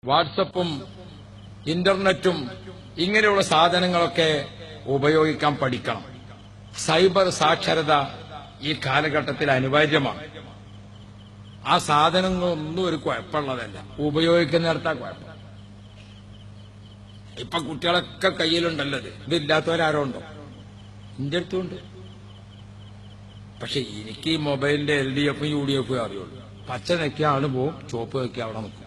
വാട്സപ്പും ഇന്റർനെറ്റും ഇങ്ങനെയുള്ള സാധനങ്ങളൊക്കെ ഉപയോഗിക്കാൻ പഠിക്കണം. സൈബർ സാക്ഷരത ഈ കാലഘട്ടത്തിൽ അനിവാര്യമാണ്. ആ സാധനങ്ങളൊന്നും ഒരു കുഴപ്പമുള്ളതല്ല, ഉപയോഗിക്കുന്നിടത്താ കുഴപ്പം. ഇപ്പൊ കുട്ടികളൊക്കെ കയ്യിലുണ്ടല്ലോ, ഇതില്ലാത്തവരാരോ ഉണ്ടോ? എന്റെ അടുത്തുണ്ട്. പക്ഷെ എനിക്ക് ഈ മൊബൈലിന്റെ LDF UDF അറിയുള്ളൂ. പച്ച നെക്കിയ ആള് പോവും, ചുവപ്പ് നെക്കിയ അവിടെ നിൽക്കും.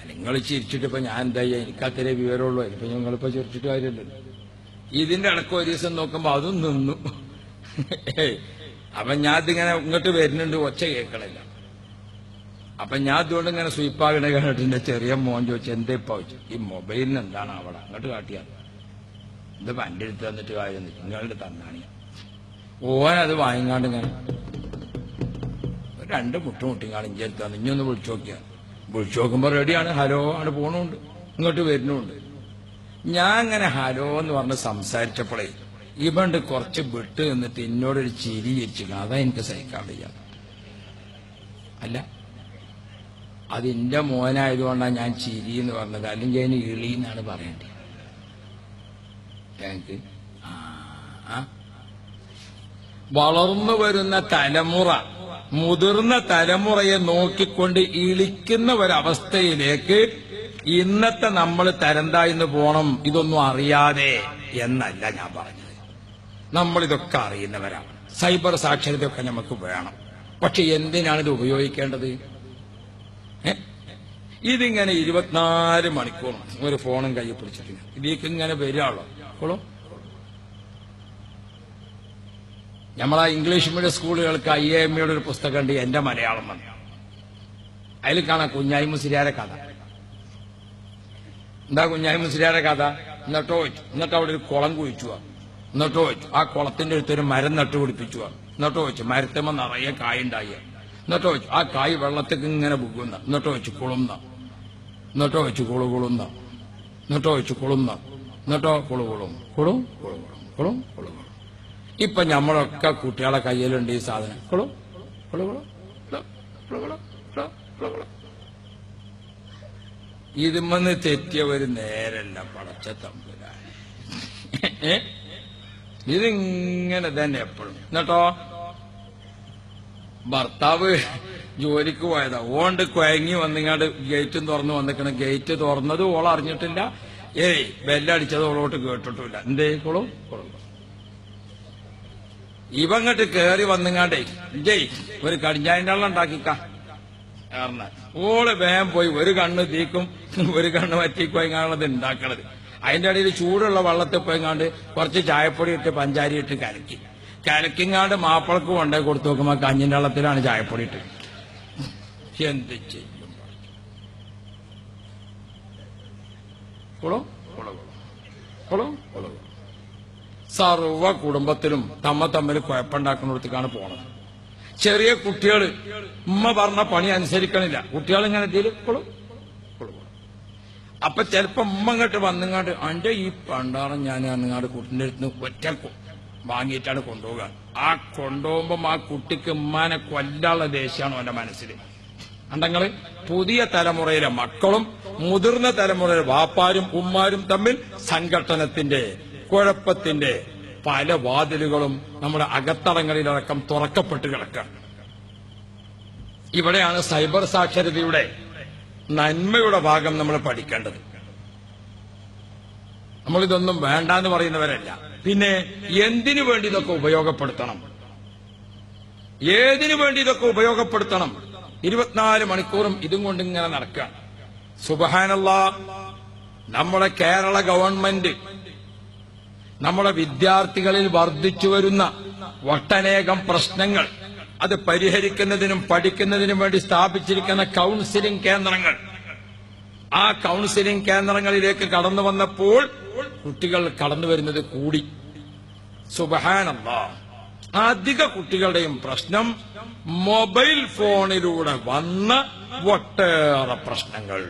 നിങ്ങൾ ചിരിച്ചിട്ട് ഇപ്പൊ ഞാൻ എന്താ ചെയ്യാ? എനിക്കത്രേ വിവരമുള്ളൂ. ഇപ്പൊ നിങ്ങളിപ്പോ ചിരിച്ചിട്ട് കാര്യമല്ലോ. ഇതിന്റെ ഇടയ്ക്ക് ഒരു ദിവസം നോക്കുമ്പോ അതും നിന്നു. അപ്പൊ ഞാൻ ഇതിങ്ങനെ ഇങ്ങോട്ട് വരുന്നുണ്ട്, ഒച്ച കേൾക്കണില്ല. അപ്പൊ ഞാൻ അതുകൊണ്ട് ഇങ്ങനെ സ്വീപ്പാകണ കണ്ടിട്ട് എന്റെ ചെറിയ മോൻ ചോദിച്ചു, എന്താ ഇപ്പൊ ചോദിച്ചു, ഈ മൊബൈലിന് എന്താണ് അവിടെ അങ്ങോട്ട് കാട്ടിയാൽ ഇത് പന്റെ അടുത്ത് തന്നിട്ട് കാര്യം നിങ്ങളുടെ തന്നാണ്. ഓനത് വാങ്ങിക്കാണ്ട് ഇങ്ങനെ രണ്ട് മുട്ടിങ്ങാണ് ഇഞ്ചി എടുത്ത് തന്നു. ഇഞ്ഞൊന്ന് വിളിച്ചു നോക്കിയാ, വിളിച്ചു നോക്കുമ്പോ റെഡിയാണ്, ഹലോ ആണ്, പോണുണ്ട്, ഇങ്ങോട്ട് വരുന്നുണ്ട്. ഞാൻ അങ്ങനെ ഹലോ എന്ന് പറഞ്ഞ് സംസാരിച്ചപ്പോഴേ ഇവണ്ട് കുറച്ച് വിട്ട് നിന്നിട്ട് എന്നോടൊരു ചിരി ചിരിച്ചു. അതാ എനിക്ക് സഹിക്കാൻ വയ്യ. അല്ല, അത് എന്റെ മോനായതുകൊണ്ടാണ് ഞാൻ ചിരി എന്ന് പറഞ്ഞത്, അല്ലെങ്കിൽ അതിന് ഇളി എന്നാണ് പറയേണ്ടത്. എനിക്ക് വളർന്നു വരുന്ന തലമുറ മുതിർന്ന തലമുറയെ നോക്കിക്കൊണ്ട് ഇളിക്കുന്ന ഒരവസ്ഥയിലേക്ക് ഇന്നത്തെ നമ്മൾ തരംതാഴ്ന്നു പോണം. ഇതൊന്നും അറിയാതെ എന്നല്ല ഞാൻ പറഞ്ഞത്. നമ്മളിതൊക്കെ അറിയുന്നവരാണ്. സൈബർ സാക്ഷരതയൊക്കെ നമുക്ക് വേണം. പക്ഷെ എന്തിനാണ് ഇത് ഉപയോഗിക്കേണ്ടത്? ഇതിങ്ങനെ 24 മണിക്കൂറും ഒരു ഫോണും കയ്യിൽ പിടിച്ചിട്ടില്ല. ഇതിലേക്ക് ഇങ്ങനെ വരികയുള്ളൂ. അപ്പോഴും നമ്മളാ ഇംഗ്ലീഷ് മീഡിയം സ്കൂളുകൾക്ക് IAMയുടെ ഒരു പുസ്തകമുണ്ട്, എന്റെ മലയാളം വന്നു. അതിൽ കാണാം കുഞ്ഞായി മുസ്ലിയാരെ കഥ. എന്താ കുഞ്ഞായി മുസ്ലിയാരെ കഥ? എന്നിട്ട് അവിടെ ഒരു കുളം കുഴിച്ചു. എന്നിട്ടോ വെച്ചു ആ കുളത്തിന്റെ അടുത്തൊരു മരം നട്ടുപിടിപ്പിച്ചു. എന്നിട്ടോ വെച്ചു മരത്തമ്മ നിറയെ കായുണ്ടായി. എന്നിട്ടോ വെച്ചു ആ കായ് വെള്ളത്തേക്ക് ഇങ്ങനെ ബുക്കുന്ന. എന്നിട്ടോ വെച്ചു കുളുന്ന. എന്നിട്ടോ വെച്ചു കുളുകുളുന്ന. എന്നിട്ടോ വെച്ചു കുളുന്ന. എന്നിട്ടോ കുളുകുളും കുളും കുളുകുളും കുളും കുളുകുളും. ഇപ്പൊ നമ്മളൊക്കെ കുട്ടികളെ കയ്യിലുണ്ട് ഈ സാധനം. കുളും കുളുകുളും കുളുകുളും കുളുകുളും. ഇതുമെന്ന് തെറ്റിയവര് നേരല്ല പടച്ച തമ്പുരാൻ. ഇതിങ്ങനെ തന്നെ എപ്പോഴും. എന്നിട്ടോ ഭർത്താവ് ജോലിക്ക് പോയതാ, ഓണ്ട് കുഴങ്ങി വന്നിങ്ങാണ്ട് ഗേറ്റും തുറന്ന് വന്നിക്കണ. ഗേറ്റ് തുറന്നത് ഓൾ അറിഞ്ഞിട്ടില്ല, ബെല്ലടിച്ചത് ഓളോട്ട് കേട്ടിട്ടില്ല. എന്തേ കുളും കുളും. ഇവങ്ങോട്ട് കേറി വന്നിങ്ങാണ്ടേ ഒരു കടിഞ്ഞായിന്റെ വെള്ളം ഉണ്ടാക്കിക്ക. ഓള് വേഗം പോയി ഒരു കണ്ണ് തീക്കും ഒരു കണ്ണ് വറ്റിക്കോയിങ്ങാണത് ഉണ്ടാക്കണത്. അതിന്റെ ഇടയിൽ ചൂടുള്ള വെള്ളത്തിൽ പോയിങ്ങാണ്ട് കുറച്ച് ചായപ്പൊടി ഇട്ട് പഞ്ചാരി ഇട്ട് കലക്കിങ്ങാണ്ട് മാപ്പിളക്ക് കൊണ്ടേ കൊടുത്തു നോക്കുമ്പോ കഞ്ഞിന്റെ വെള്ളത്തിലാണ് ചായപ്പൊടി ഇട്ട്. എന്ത് ചെയ്യും? സർവ കുടുംബത്തിലും തമ്മിൽ കുഴപ്പമുണ്ടാക്കുന്നിടത്തേക്കാണ് പോണത്. ചെറിയ കുട്ടികള് ഉമ്മ പറഞ്ഞ പണി അനുസരിക്കണില്ല. കുട്ടികൾ ഇങ്ങനെ ഇതിൽ അപ്പൊ ചിലപ്പോ ഉമ്മ ഇങ്ങോട്ട് വന്നിങ്ങാണ്ട് അന്റെ ഈ പണ്ടാറം ഞാൻ അങ്ങാട് കുട്ടിന്റെ അടുത്ത് ഒറ്റ വാങ്ങിയിട്ടാണ് കൊണ്ടുപോകുക. ആ കൊണ്ടുപോകുമ്പോ ആ കുട്ടിക്ക് ഉമ്മാനെ കൊല്ലാനുള്ള ദേഷ്യമാണ് അവന്റെ മനസ്സിൽ. അണ്ടങ്ങള് പുതിയ തലമുറയിലെ മക്കളും മുതിർന്ന തലമുറയിലെ വാപ്പാരും ഉമ്മാരും തമ്മിൽ സംഘട്ടനത്തിന്റെ കുഴപ്പത്തിന്റെ പല വാതിലുകളും നമ്മുടെ അകത്തളങ്ങളിലടക്കം തുറക്കപ്പെട്ട് കിടക്കുകയാണ്. ഇവിടെയാണ് സൈബർ സാക്ഷരതയുടെ നന്മയുടെ ഭാഗം നമ്മൾ പഠിക്കേണ്ടത്. നമ്മളിതൊന്നും വേണ്ടാന്ന് പറയുന്നവരല്ല. പിന്നെ എന്തിനു വേണ്ടി ഇതൊക്കെ ഉപയോഗപ്പെടുത്തണം, ഏതിനു വേണ്ടി ഇതൊക്കെ ഉപയോഗപ്പെടുത്തണം? 24 മണിക്കൂറും ഇതും കൊണ്ട് ഇങ്ങനെ നടക്കുക. സുബ്ഹാനല്ലാഹ്, നമ്മുടെ കേരള ഗവൺമെന്റ് നമ്മുടെ വിദ്യാർത്ഥികളിൽ വർദ്ധിച്ചു വരുന്ന ഒട്ടനേകം പ്രശ്നങ്ങൾ അത് പരിഹരിക്കുന്നതിനും പഠിക്കുന്നതിനും വേണ്ടി സ്ഥാപിച്ചിരിക്കുന്ന കൗൺസിലിംഗ് കേന്ദ്രങ്ങൾ, ആ കൗൺസിലിംഗ് കേന്ദ്രങ്ങളിലേക്ക് കടന്നു വന്നപ്പോൾ കുട്ടികൾ കടന്നു വരുന്നത് കൂടി. സുബ്ഹാനല്ലാഹ്, അധിക കുട്ടികളുടെയും പ്രശ്നം മൊബൈൽ ഫോണിലൂടെ വന്ന ഒട്ടേറെ പ്രശ്നങ്ങൾ.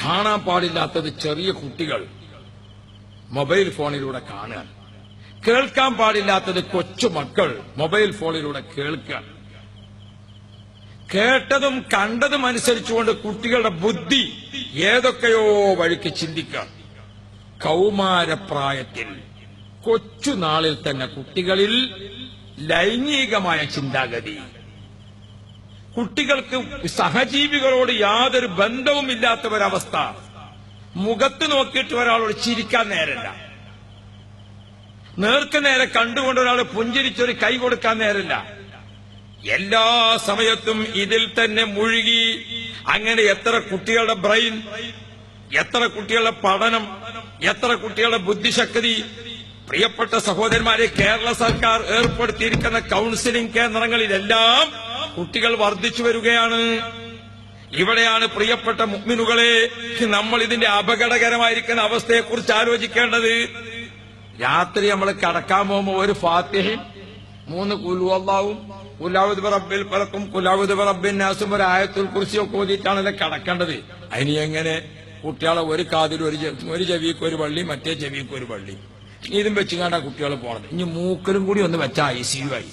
കാണാൻ പാടില്ലാത്തത് ചെറിയ കുട്ടികൾ മൊബൈൽ ഫോണിലൂടെ കാണുക, കേൾക്കാൻ പാടില്ലാത്തത് കൊച്ചുമക്കൾ മൊബൈൽ ഫോണിലൂടെ കേൾക്കുക, കേട്ടതും കണ്ടതും അനുസരിച്ചുകൊണ്ട് കുട്ടികളുടെ ബുദ്ധി ഏതൊക്കെയോ വഴിക്ക് ചിന്തിക്കാം. കൗമാരപ്രായത്തിൽ കൊച്ചുനാളിൽ തന്നെ കുട്ടികളിൽ ലൈംഗികമായ ചിന്താഗതി, കുട്ടികൾക്ക് സഹജീവികളോട് യാതൊരു ബന്ധവുമില്ലാത്ത ഒരവസ്ഥ, മുഖത്ത് നോക്കിയിട്ട് ഒരാളോട് ചിരിക്കാൻ നേരല്ല, നേർക്ക് നേരെ കണ്ടുകൊണ്ട് ഒരാൾ പുഞ്ചിരിച്ചൊരു കൈ കൊടുക്കാൻ നേരല്ല, എല്ലാ സമയത്തും ഇതിൽ തന്നെ മുഴുകി. അങ്ങനെ എത്ര കുട്ടികളുടെ ബ്രെയിൻ, എത്ര കുട്ടികളുടെ പഠനം, എത്ര കുട്ടികളുടെ ബുദ്ധിശക്തി. പ്രിയപ്പെട്ട സഹോദരന്മാരെ, കേരള സർക്കാർ ഏർപ്പെടുത്തിയിരിക്കുന്ന കൌൺസിലിംഗ് കേന്ദ്രങ്ങളിലെല്ലാം കുട്ടികൾ വർദ്ധിച്ചു വരികയാണ്. ഇവിടെയാണ് പ്രിയപ്പെട്ട മുഅ്മിനുകളെ നമ്മൾ ഇതിന്റെ അപകടകരമായിരിക്കുന്ന അവസ്ഥയെക്കുറിച്ച് ആലോചിക്കേണ്ടത്. രാത്രി നമ്മൾ കടക്കാൻ പോകുമ്പോൾ ഒരു ഫാത്തിഹയും 3 ഖുൽ അല്ലാഹും ഖുലൗദു ബിറബ്ബിൽ ഫലക്കും ഖുലൗദു ബിറബ്ബിൻ നാസും ഒരു ആയത്തുൽ കുർസിയൊക്കെ ഓതിയിട്ടാണല്ലോ കടക്കേണ്ടത്. അതിന് എങ്ങനെ കുട്ടികളെ ഒരു കാതിൽ ഒരു ചെവിക്ക് ഒരു പള്ളി, മറ്റേ ചെവിക്ക് ഒരു പള്ളി, ഇതും വെച്ചുകൊണ്ടാണ് കുട്ടികൾ പോണത്. ഇനി മൂക്കലും കൂടി ഒന്ന് വെച്ചാൽ ICU ആയി.